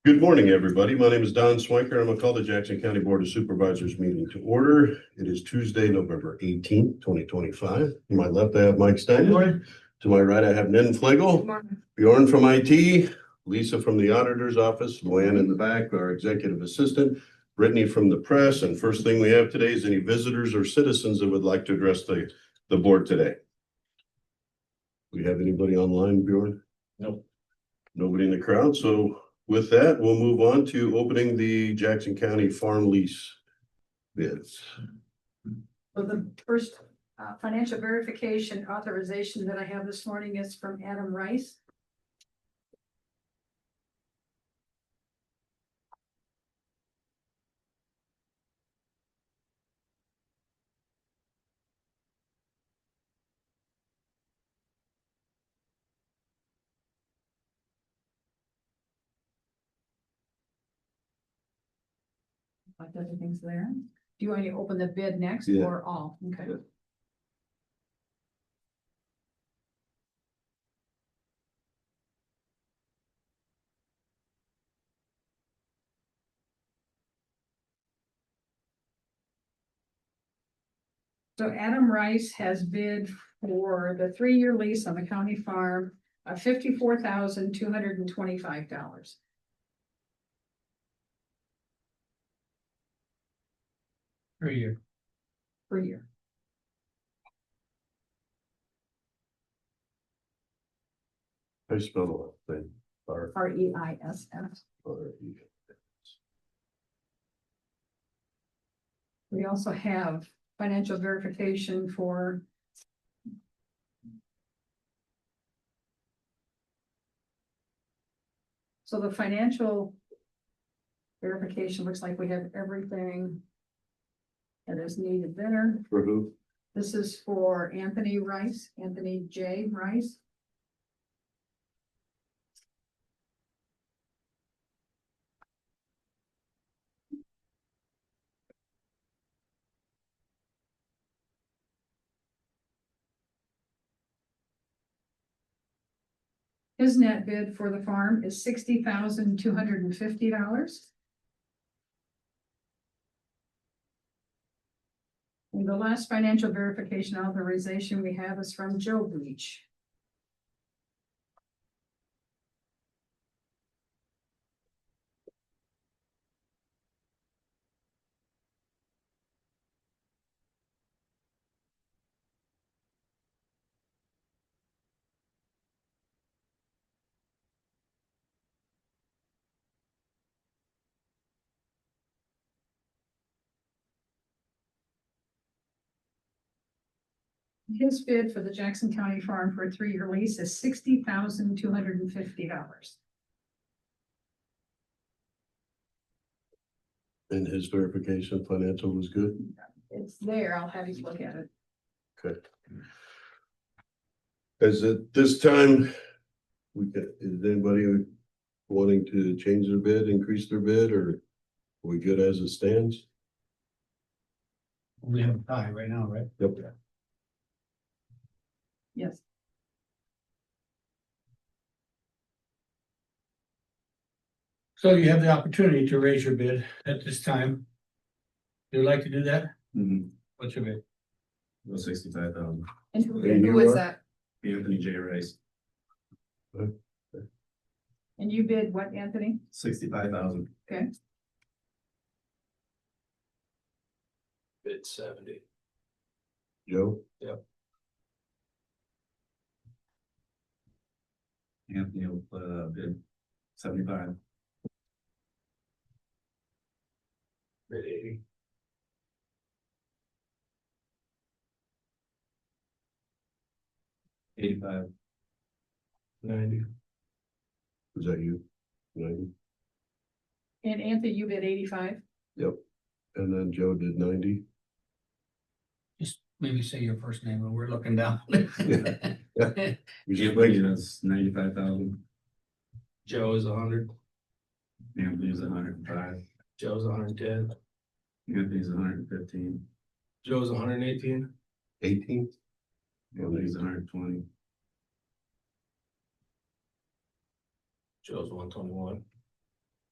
Good morning, everybody. My name is Don Swanker. I'm going to call the Jackson County Board of Supervisors meeting to order. It is Tuesday, November 18th, 2025. To my left, I have Mike Stein. To my right, I have Nen Flegel, Bjorn from IT, Lisa from the Auditor's Office, Luann in the back, our Executive Assistant, Brittany from the press. And first thing we have today is any visitors or citizens that would like to address the board today. We have anybody online, Bjorn? Nope. Nobody in the crowd. So with that, we'll move on to opening the Jackson County farm lease bids. Well, the first financial verification authorization that I have this morning is from Adam Rice. Like everything's there. Do you want to open the bid next or all? Okay. Yeah. So Adam Rice has bid for the 3-year lease on the county farm of $54,225. Per year. Per year. I spell the thing. REISS. We also have financial verification for so the financial verification looks like we have everything that is needed there. For who? This is for Anthony Rice, Anthony J. Rice. His net bid for the farm is $60,250. And the last financial verification authorization we have is from Joe Beach. His bid for the Jackson County farm for a 3-year lease is $60,250. And his verification financial was good? It's there. I'll have you look at it. Okay. As at this time, is anybody wanting to change their bid, increase their bid, or are we good as it stands? We have a tie right now, right? Yep. Yes. So you have the opportunity to raise your bid at this time. You'd like to do that? What's your bid? 65,000. And And who you is are? that? Anthony J. Rice, And you bid what, Anthony? 65,000. Okay. Bid 70. Joe? Anthony will bid 75. Bid 80. $85. 90. Was that you? 90? And Anthony, you bid 85? Yep. And then Joe did 90? Just maybe say your first name when we're looking down. We just Anthony make is 95,000. Joe is 100. Anthony's 105. Joe's 110. Anthony's 115. Joe's 118. 18? Anthony's 120. Joe's 121.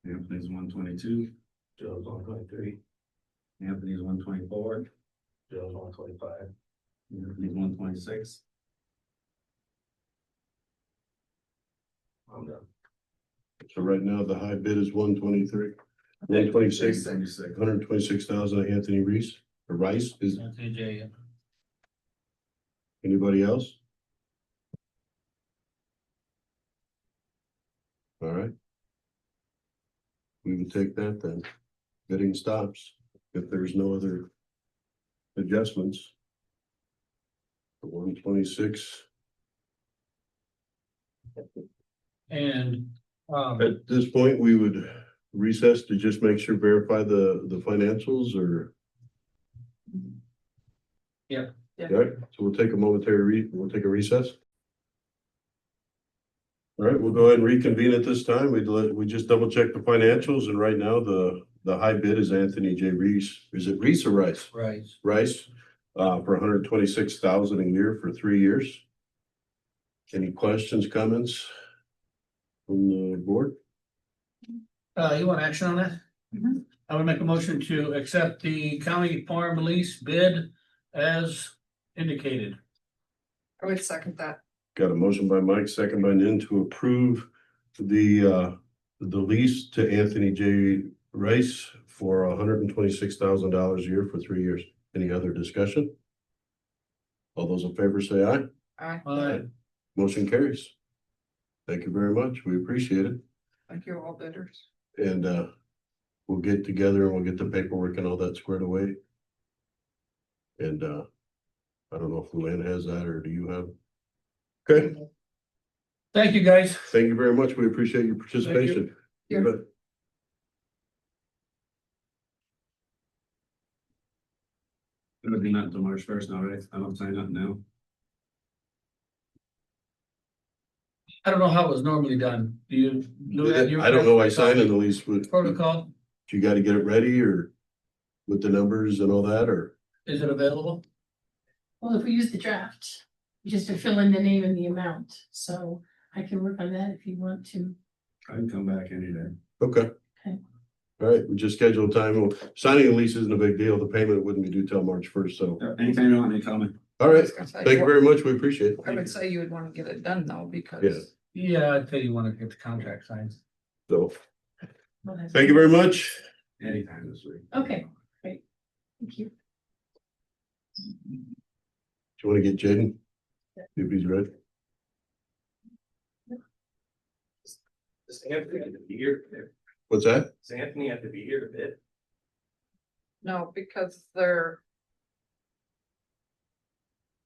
Anthony's 122. Joe's 123. Anthony's 124. Joe's 125. Anthony's 126. I'm done. So right now, the high bid is 123. 126. 126. 126,000 Anthony Reese, or Rice, is Anthony J. anybody else? All right. We would take that then. Bidding stops if there's no other adjustments. 126. And, At this point, we would recess to just make sure, verify the financials or. Yeah. Yeah. All right, so we'll take a we'll take a recess. All right, we'll go ahead and reconvene at this time. We just double check the financials, and right now the high bid is Anthony J. Reese. Is it Reese or Rice? right. Rice, for 126,000 a year for 3 years. Any questions, comments from the board? You want action on that? Mhm. I would make a motion to accept the county farm lease bid as indicated. I would second that. Got a motion by Mike, second by Nin to approve the lease to Anthony J. Rice for $126,000 a year for 3 years. Any other discussion? All those in favor say aye. Aye. Motion carries. Thank you very much. We appreciate it. Thank you, all bidders. And we'll get together and we'll get the paperwork and all that squared away. And I don't know if Luann has that, or do you have? Okay, Thank you, guys. thank you very much. We appreciate your participation. You. bet. It would be not until March 1st now, right? I don't sign up now. I don't know how it was normally done. Do you? I don't know why signing the lease would, Protocol, you gotta get it ready or with the numbers and all that, or? is it available? Well, if we use the draft, just to fill in the name and the amount, so I can work on that if you want to. I can come back any day. Okay. Okay. All right, we just scheduled time. Well, signing the lease isn't a big deal. The payment wouldn't be due till March 1st, so. Anytime you want, any comment. All I right, was gonna say, thank you very much. We appreciate I it. would say you would want to get it done though, Yeah. because Yeah, I'd say you want to get the contract signed. So, Well, that's- thank you very much. Anytime this week. Okay, great. Thank you. Do you want to get Jaden? If he's ready. Does Anthony have to be here? What's that? Does Anthony have to be here to bid? no, because they're,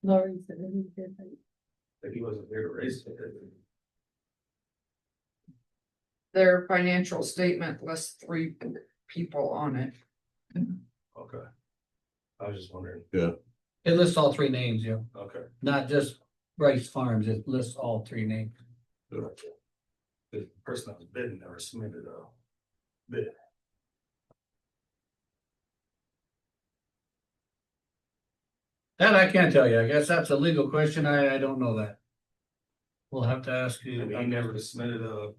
Lori said that he did, but If he wasn't here to raise it? their financial statement lists 3 people on it. Okay. I was just wondering, It lists all 3 names, yeah, okay. not just Rice Farms, it lists all 3 names. The person that was bidding never submitted a bid. That I can't tell you. I guess that's a legal question. I don't know that. We'll have to ask I you. mean, he never submitted a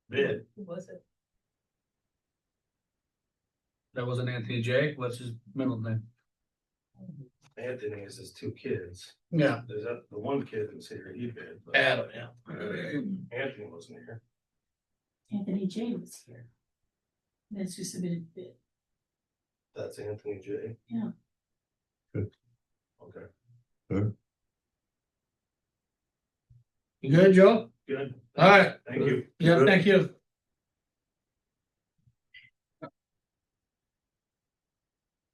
bid. who was it? That wasn't Anthony J. What's his middle name? Anthony is his 2 kids. Yeah. There's that, the one kid that's here, he bid. but Adam, yeah. Anthony wasn't here. Anthony J was here. That's who submitted the bid. That's Anthony J. Yeah. Good. Okay, You good, Joe? good. All right. Thank you. Yeah, Good. thank you.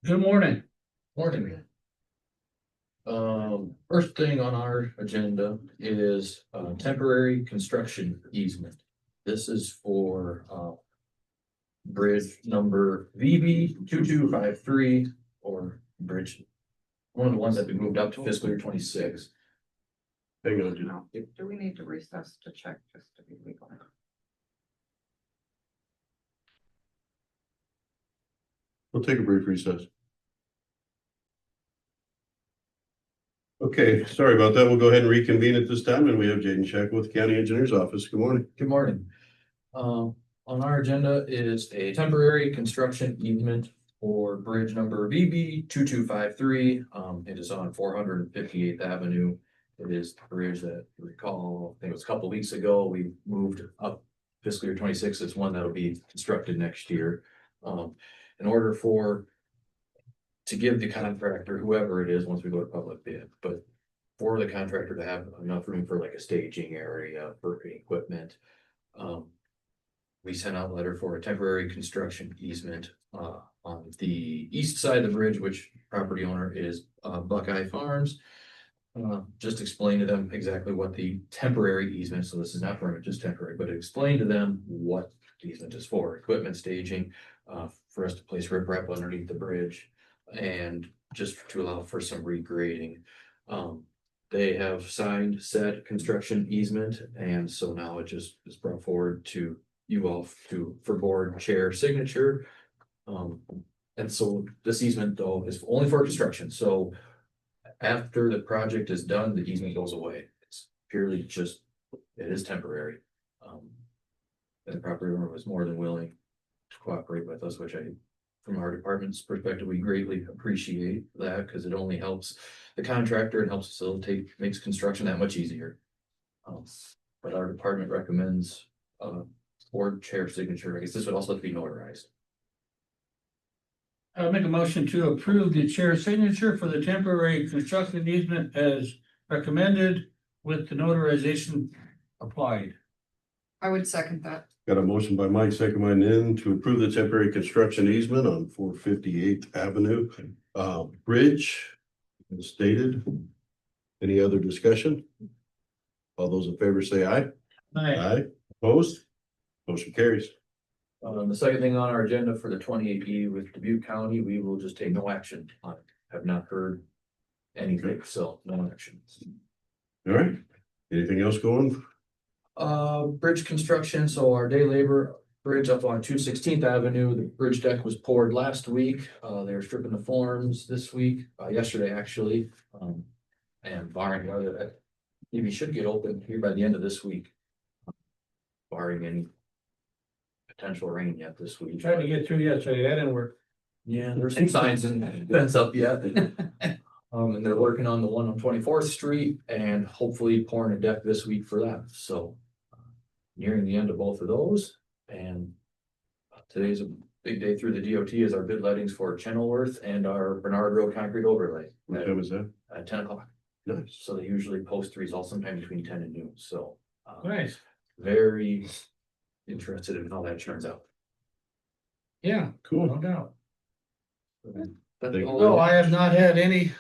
Good morning. Morning. First thing on our agenda is temporary construction easement. This is for bridge number VB 2253, or bridge, one of the ones that we moved up to fiscal year 26. Hang on, Jen. No, do we need to recess to check just to be legal? We'll take a brief recess. Okay, sorry about that. We'll go ahead and reconvene at this time, and we have Jaden Shack with the County Engineer's Office. Good morning. Good morning. on our agenda is a temporary construction easement for bridge number VB 2253. It is on 458th Avenue. It is the bridge that you recall, I think it was a couple weeks ago, we moved up fiscal year 26. It's one that'll be constructed next year. In order to give the contractor, whoever it is, once we go to public bid, but for the contractor to have enough room for like a staging area for equipment. We sent out a letter for a temporary construction easement on the east side of the bridge, which property owner is Buckeye Farms. Just explain to them exactly what the temporary easement, so this is not permanent, just temporary, but explain to them what the easement is for, equipment staging, for us to place riprap underneath the bridge, and just to allow for some regrading. They have signed said construction easement, and so now it just is brought forward to you all for board chair signature. And so this easement though is only for construction, so after the project is done, the easement goes away. It's purely just, it is temporary. And the property owner was more than willing to cooperate with us, which from our department's perspective, we greatly appreciate that because it only helps the contractor and helps facilitate, makes construction that much easier. But our department recommends board chair signature. I guess this would also have to be notarized. I'll make a motion to approve the chair's signature for the temporary construction easement as recommended with the notarization applied. I would second that. Got a motion by Mike, second by Nan to approve the temporary construction easement on 458th Avenue. Bridge as stated. Any other discussion? All those in favor say aye. Aye. Opposed? Motion carries. The second thing on our agenda for the 28E with Dubuque County, we will just take no action on it. Have not heard anything, so no action. All right. Anything else going? Bridge construction, so our day labor bridge up on 216th Avenue, the bridge deck was poured last week. They're stripping the forms this week, yesterday actually. And barring weather, that maybe should get open here by the end of this week. Barring any potential rain yet this week. Tried to get through yesterday, that didn't work. Yeah, there's some signs and fence up yet. And they're working on the one on 24th Street and hopefully pouring a deck this week for that. So nearing the end of both of those. And today's a big day through the DOT is our bid lettings for Chenoweth and our Bernard Road concrete overlay. What time is that? At 10 o'clock. Nice. So they usually post the results sometime between 10 and noon. So Nice. very interested in how that turns out. Yeah, Cool. no doubt. That's Thank all No, I have not had any,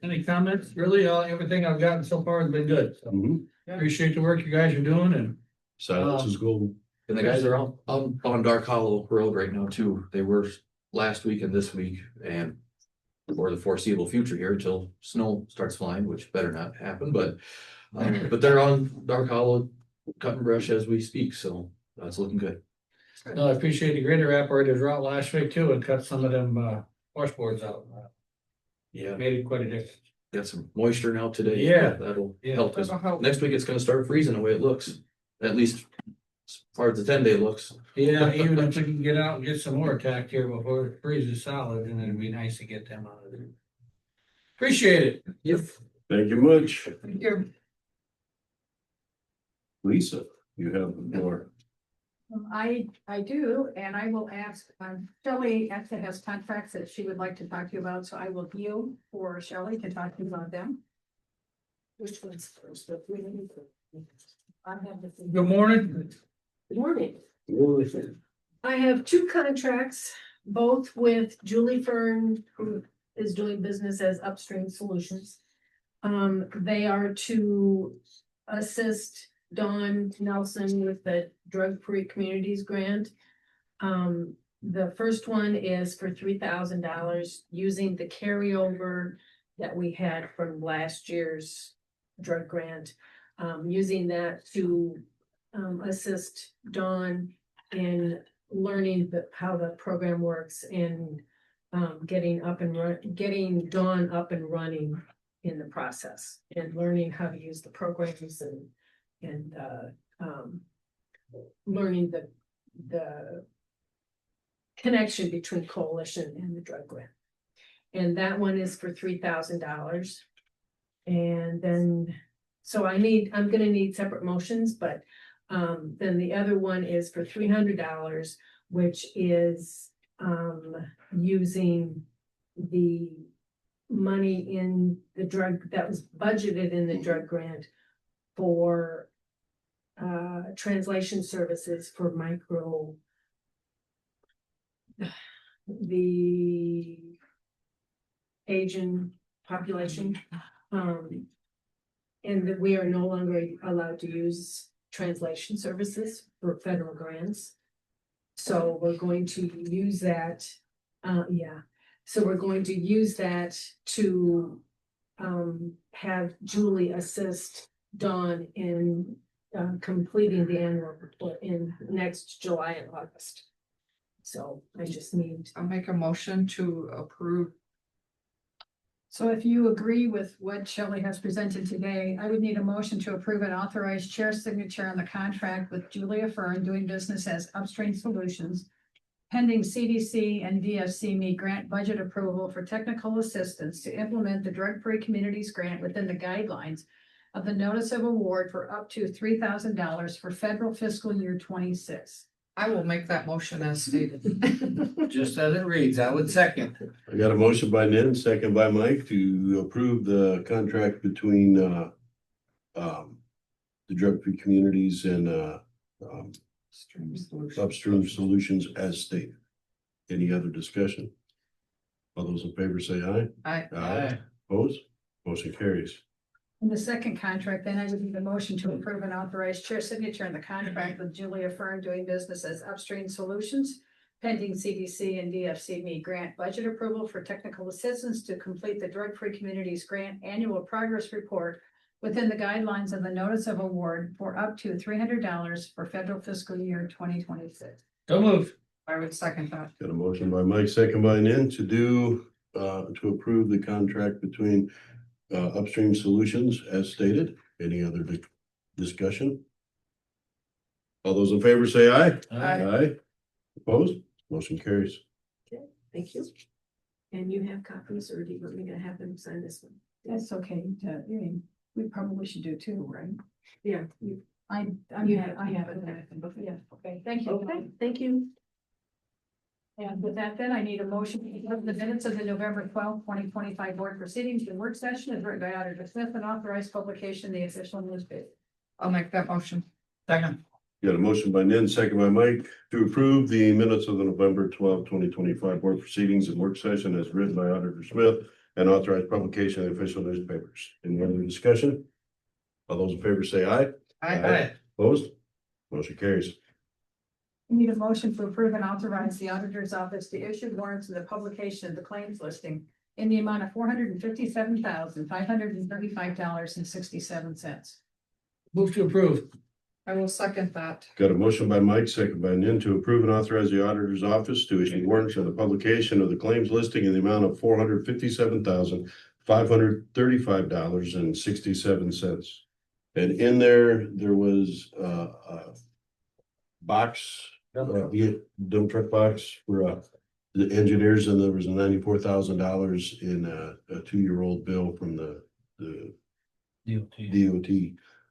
any comments, really, everything I've gotten so far has been good, so Mhm. appreciate the work you guys are doing and. Silence is golden. And the guys are on Dark Hollow Road right now too. They were last week and this week and for the foreseeable future here until snow starts flying, which better not happen, but they're on Dark Hollow cutting brush as we speak, so that's looking good. No, I appreciate the grader operators were out last week too and cut some of them washboards out. Yeah, Made it quite a difference. got some moisture now today. Yeah. That'll Yeah. help us. That'll help. Next week it's gonna start freezing the way it looks, at least as far as the 10-day looks. Yeah, even if we can get out and get some more attacked here before it freezes solid, and it'd be nice to get them out of there. Appreciate it. Yep. Thank you much. Here, Lisa, you have the floor. I do, and I will ask, Shelley actually has contracts that she would like to talk to you about, so I will yield for Shelley to talk to you about them. Which one's first? I have the. Good morning. Good morning. I have two contracts, both with Julie Fern, who is doing business as Upstream Solutions. They are to assist Dawn Nelson with the Drug Free Communities Grant. The first one is for $3,000 using the carryover that we had from last year's drug grant. Using that to assist Dawn in learning how the program works and getting Dawn up and running in the process and learning how to use the programs and learning the connection between coalition and the drug grant. And that one is for $3,000. And then, so I'm gonna need separate motions, but then the other one is for $300, which is using the money in the drug that was budgeted in the drug grant for translation services for the Asian population. And that we are no longer allowed to use translation services for federal grants. So we're going to use that, so we're going to use that to have Julie assist Dawn in completing the annual report in next July and August. So I just need, I'll make a motion to approve. So if you agree with what Shelley has presented today, I would need a motion to approve and authorize chair signature on the contract with Julia Fern doing business as Upstream Solutions, pending CDC and DFCME grant budget approval for technical assistance to implement the drug-free communities grant within the guidelines of the notice of award for up to $3,000 for federal fiscal year 26. I will make that motion as stated. Just as it reads, I would second. I got a motion by Nan, second by Mike to approve the contract between the drug-free communities and Upstream Solutions as stated. Any other discussion? All those in favor say aye. I, Opposed? Motion carries. In the second contract, then I would need a motion to approve and authorize chair signature on the contract with Julia Fern doing business as Upstream Solutions, pending CDC and DFCME grant budget approval for technical assistance to complete the drug-free communities grant annual progress report within the guidelines of the notice of award for up to $300 for federal fiscal year 2026. So moved. I would second that. Got a motion by Mike, second by Nan to approve the contract between Upstream Solutions as stated. Any other discussion? All those in favor say aye. Aye. Opposed? Motion carries. thank you. And you have copies, or do you want me to have them sign this one? That's okay. We probably should do two, right? Yeah. I You have it. Yeah, okay, thank you. Okay, thank you. And with that, then I need a motion to approve the minutes of the November 2025 board proceedings and work session as written by Auditor Smith and authorized publication in the official newspaper. I'll make that motion. Second. Got a motion by Nan, second by Mike to approve the minutes of the November 2025 board proceedings and work session as written by Auditor Smith and authorized publication in the official newspapers. Any other discussion? All those in favor say aye. I, Opposed? Motion carries. We need a motion to approve and authorize the auditor's office to issue warrants in the publication of the claims listing in the amount of $457,535.67. Move to approve. I will second that. Got a motion by Mike, second by Nan to approve and authorize the auditor's office to issue warrants for the publication of the claims listing in the amount of $457,535.67. And in there was a box, dump truck box for the engineers, and there was $94,000 in a 2-year-old bill from the DOT.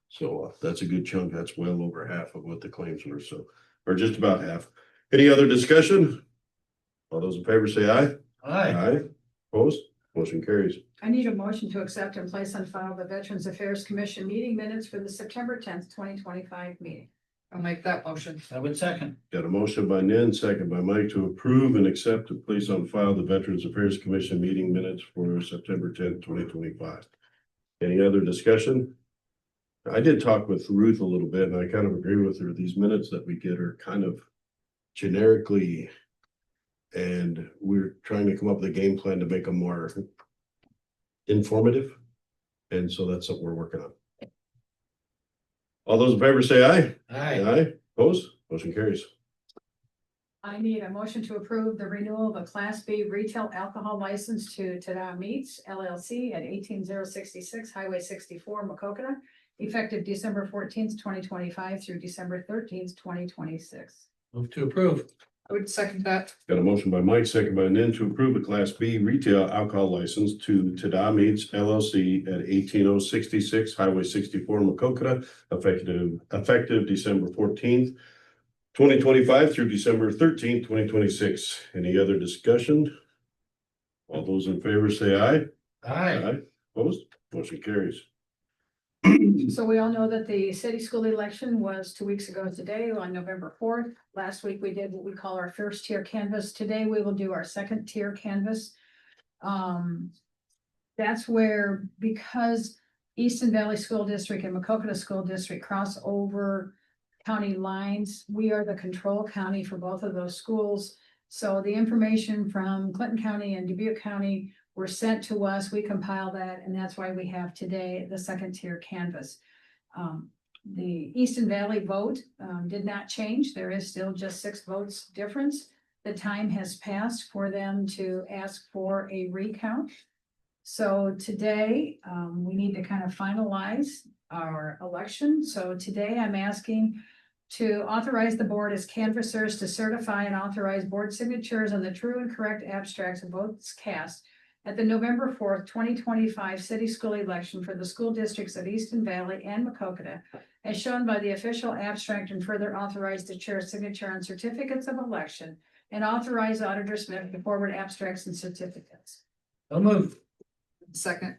So that's a good chunk. That's well over half of what the claims were. So, or just about half. Any other discussion? All those in favor say aye. Aye. Opposed? Motion carries. I need a motion to accept and place on file the Veterans Affairs Commission meeting minutes for the September 10th, 2025 meeting. I'll make that motion. I would second. Got a motion by Nan, second by Mike to approve and accept and place on file the Veterans Affairs Commission meeting minutes for September 10th, 2025. Any other discussion? I did talk with Ruth a little bit, and I kind of agree with her. These minutes that we get are kind of generically, and we're trying to come up with a game plan to make them more informative. And so that's what we're working on. All those in favor say aye. Aye. Aye. Opposed? Motion carries. I need a motion to approve the renewal of a Class B retail alcohol license to Tada Meats LLC at 18066 Highway 64, Macokota, effective December 14th, 2025 through December 13th, 2026. Move to approve. I would second that. Got a motion by Mike, second by Nan to approve a Class B retail alcohol license to Tada Meats LLC at 18066 Highway 64, Macokota, effective December 14th, 2025 through December 13th, 2026. Any other discussion? All those in favor say aye. Aye. Opposed? Motion carries. So we all know that the city school election was 2 weeks ago today on November 4th. Last week we did what we call our first tier canvas. Today we will do our second tier canvas. That's where, because Easton Valley School District and Macokota School District cross over county lines, we are the control county for both of those schools. So the information from Clinton County and Dubuque County were sent to us. We compile that, and that's why we have today the second tier canvas. The Easton Valley vote did not change. There is still just 6 votes difference. The time has passed for them to ask for a recount. So today, we need to kind of finalize our election. So today I'm asking to authorize the board as canvassers to certify and authorize board signatures on the true and correct abstracts of votes cast at the November 4th, 2025 city school election for the school districts of Easton Valley and Macokota, as shown by the official abstract, and further authorize the chair's signature on certificates of election and authorize Auditor Smith to forward abstracts and certificates. So move. Second.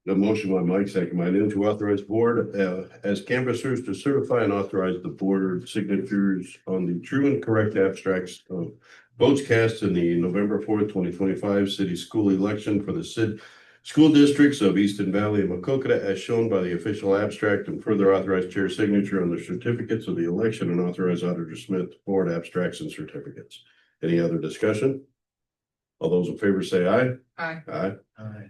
The motion by Mike, second by Nan to authorize board as canvassers to certify and authorize the board signatures on the true and correct abstracts of votes cast in the November 4th, 2025 city school election for the school districts of Easton Valley and Macokota, as shown by the official abstract, and further authorize chair signature on the certificates of the election and authorize Auditor Smith to forward abstracts and certificates. Any other discussion? All those in favor say aye. Aye. Aye. Aye.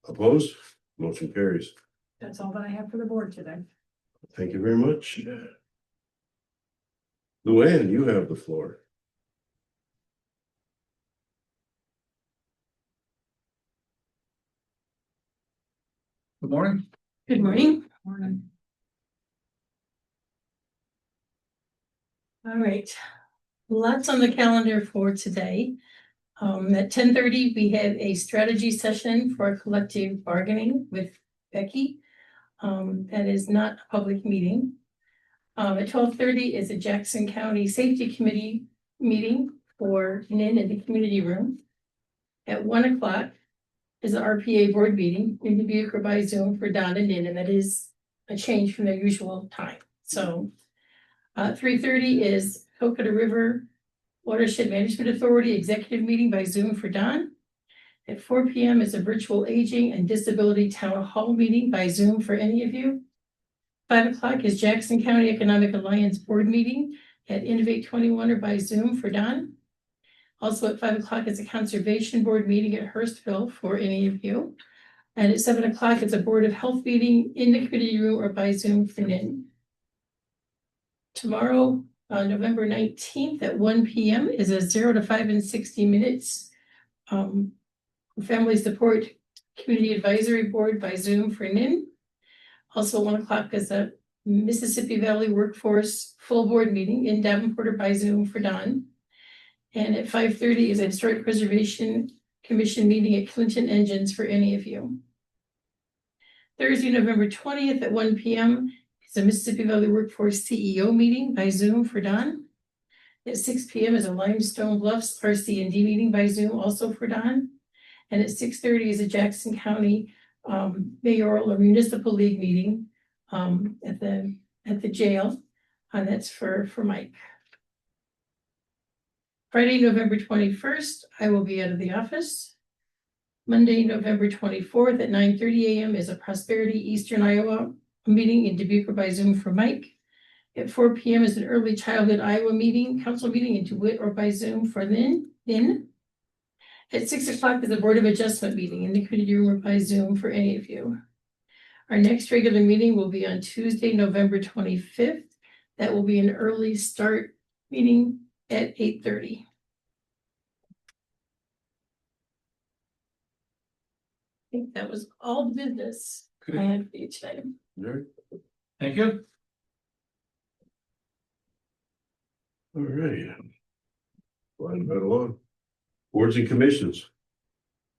Opposed? Motion carries. That's all that I have for the board today. Thank you very much. Luann, you have the floor. Good morning. Good morning. Morning. All right. Lots on the calendar for today. At 10:30, we have a strategy session for collective bargaining with Becky. That is not a public meeting. At 12:30 is a Jackson County Safety Committee meeting for NIN in the community room. At 1 o'clock is the RPA board meeting in Dubuque or by Zoom for Don and NIN, and that is a change from their usual time. So 3:30 is Macokota River Watershed Management Authority executive meeting by Zoom for Don. At 4 p.m. is a virtual aging and disability town hall meeting by Zoom for any of you. 5 o'clock is Jackson County Economic Alliance board meeting at Innovate 21 or by Zoom for Don. Also at 5 o'clock is a conservation board meeting at Hurstville for any of you. And at 7 o'clock is a Board of Health meeting in the committee room or by Zoom for NIN. Tomorrow, November 19th at 1 p.m. is a 0 to 5 and 60 minutes family support community advisory board by Zoom for NIN. Also 1 o'clock is a Mississippi Valley Workforce full board meeting in Davenport or by Zoom for Don. And at 5:30 is a Historic Preservation Commission meeting at Clinton Engines for any of you. Thursday, November 20th at 1 p.m. is a Mississippi Valley Workforce CEO meeting by Zoom for Don. At 6 p.m. is a Limestone Bluffs RC&D meeting by Zoom also for Don. And at 6:30 is a Jackson County mayoral or municipal league meeting at the jail. And that's for Mike. Friday, November 21st, I will be out of the office. Monday, November 24th at 9:30 a.m. is a Prosperity Eastern Iowa meeting in Dubuque by Zoom for Mike. At 4 p.m. is an Early Childhood Iowa meeting, council meeting in DeWitt or by Zoom for NIN. At 6 o'clock is a Board of Adjustment meeting in the community room or by Zoom for any of you. Our next regular meeting will be on Tuesday, November 25th. That will be an early start meeting at 8:30. I think that was all the business I had for each item. All right. Thank you. All right. Sliding right along. Boards and commissions.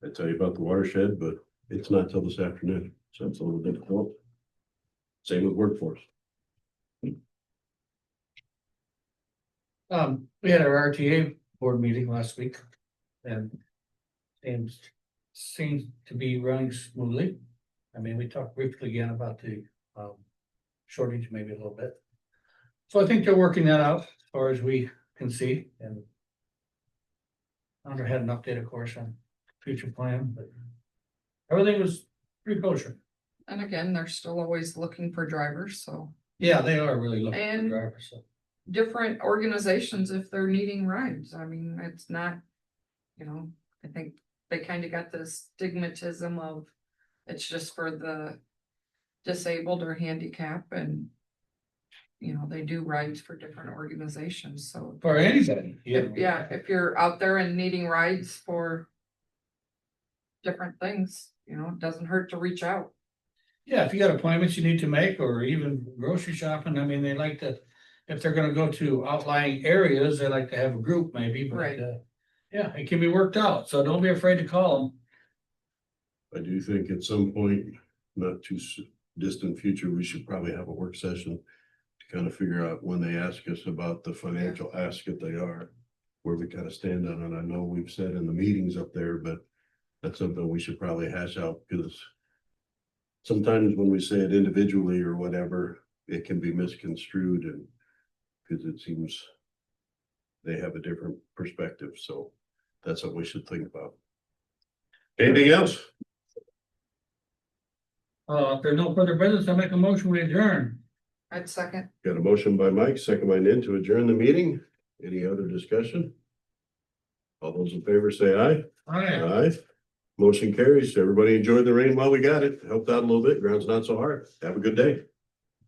I tell you about the watershed, but it's not till this afternoon, so it's a little difficult. Same with workforce. We had our RTA board meeting last week. And seems to be running smoothly. I mean, we talked briefly again about the shortage, maybe a little bit. So I think they're working that out as far as we can see, and I never had an update, of course, on future plan, but everything was pretty kosher. And again, they're still always looking for drivers, so Yeah, they are really looking for And- drivers, so. different organizations if they're needing rides. I mean, it's not, I think they kind of got this stigmatism of it's just for the disabled or handicap and they do rides for different organizations, so. For anybody, Yeah, if you're out there and needing rides for different things, it doesn't hurt to reach out. Yeah, if you got appointments you need to make, or even grocery shopping, I mean, they like to, if they're gonna go to outlying areas, they like to have a group maybe, but, Right. yeah, it can be worked out, so don't be afraid to call them. I do think at some point, not too distant future, we should probably have a work session to kind of figure out when they ask us about the financial ask that they are, where we kind of stand on it. I know we've said in the meetings up there, but that's something we should probably hash out, because sometimes when we say it individually or whatever, it can be misconstrued, and because it seems they have a different perspective. So that's what we should think about. Anything else? If there's no further business, I make a motion, we adjourn. I'd second. Got a motion by Mike, second by Nan to adjourn the meeting. Any other discussion? All those in favor say aye. Aye. Aye. Motion carries. Everybody enjoyed the rain while we got it. Helped out a little bit. Ground's not so hard. Have a good day.